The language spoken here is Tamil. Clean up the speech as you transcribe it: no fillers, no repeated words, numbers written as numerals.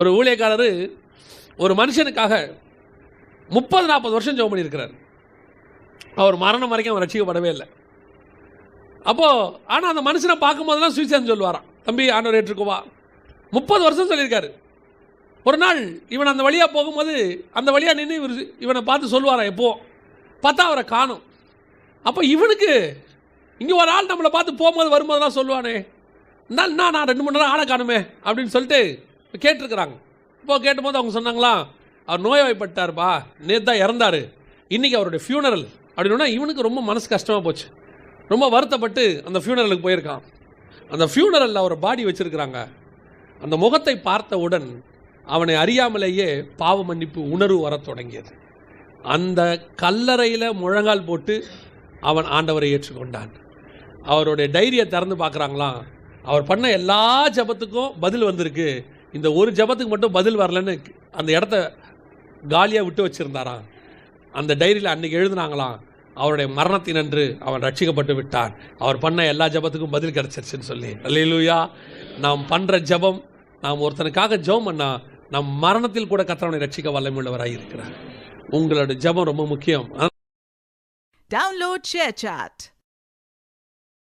ஒரு ஊழியக்காரர் ஒரு மனுஷனுக்காக 30-40 வருஷம் ஜெபம் பண்ணியிருக்கிறார். அவர் மரணம் வரைக்கும் அவர் ரட்சிக்கப்படவே இல்லை. அப்போது ஆனால் அந்த மனுஷனை பார்க்கும்போதெல்லாம் சுவிசேஷம் சொல்லுவாராம், தம்பி ஆண்டவர் ஏற்றுக்குவா. 30 வருஷம் சொல்லியிருக்காரு. ஒரு நாள் இவன் அந்த வழியாக போகும்போது அந்த வழியாக நின்று இவனை பார்த்து சொல்லுவாராம், எப்போ பார்த்தா அவரை காணும். அப்போ இவனுக்கு இங்கே ஒரு ஆள் நம்மளை பார்த்து போகும்போது வரும்போதெல்லாம் சொல்லுவானே, நான் 2 மணி நேரம் ஆளை காணுமே அப்படின்னு சொல்லிட்டு கேட்டிருக்கிறாங்க. இப்போது கேட்டும்போது அவங்க சொன்னாங்களாம், அவர் நோய்வாய்ப்பட்டார்ப்பா, நேற்று தான் இறந்தார், இன்றைக்கி அவருடைய ஃபியூனரல் அப்படின்னா. இவனுக்கு ரொம்ப மனசு கஷ்டமாக போச்சு. ரொம்ப வருத்தப்பட்டு அந்த ஃபியூனரலுக்கு போயிருக்கான். அந்த ஃபியூனரலில் அவர் பாடி வச்சுருக்கிறாங்க. அந்த முகத்தை பார்த்தவுடன் அவனை அறியாமலேயே பாவ மன்னிப்பு உணர்வு வர தொடங்கியது. அந்த கல்லறையில் முழங்கால் போட்டு அவன் ஆண்டவரை ஏற்றுக்கொண்டான். அவருடைய டைரியை திறந்து பார்க்குறாங்களாம், அவர் பண்ண எல்லா ஜபத்துக்கும் பதில் வந்திருக்கு, இந்த ஒரு ஜபத்துக்கு மட்டும் பதில் வரலன்னு அந்த இடத்த காலியாக விட்டு வச்சுருந்தாராம். அந்த டைரியில் அன்றைக்கி எழுதுனாங்களாம், அவருடைய மரணத்தினன்று அவன் ரட்சிக்கப்பட்டு விட்டான், அவர் பண்ண எல்லா ஜபத்துக்கும் பதில் கிடச்சிருச்சுன்னு சொல்லி. அல்லேலூயா. நாம் பண்ணுற ஜபம், நாம் ஒருத்தனுக்காக ஜெபம் பண்ணால் நம் மரணத்தில் கூட கர்த்தர் ரட்சிக்க வல்லமையுள்ளவராக இருக்கிறார். உங்களோட ஜபம் ரொம்ப முக்கியம். Download ShareChat.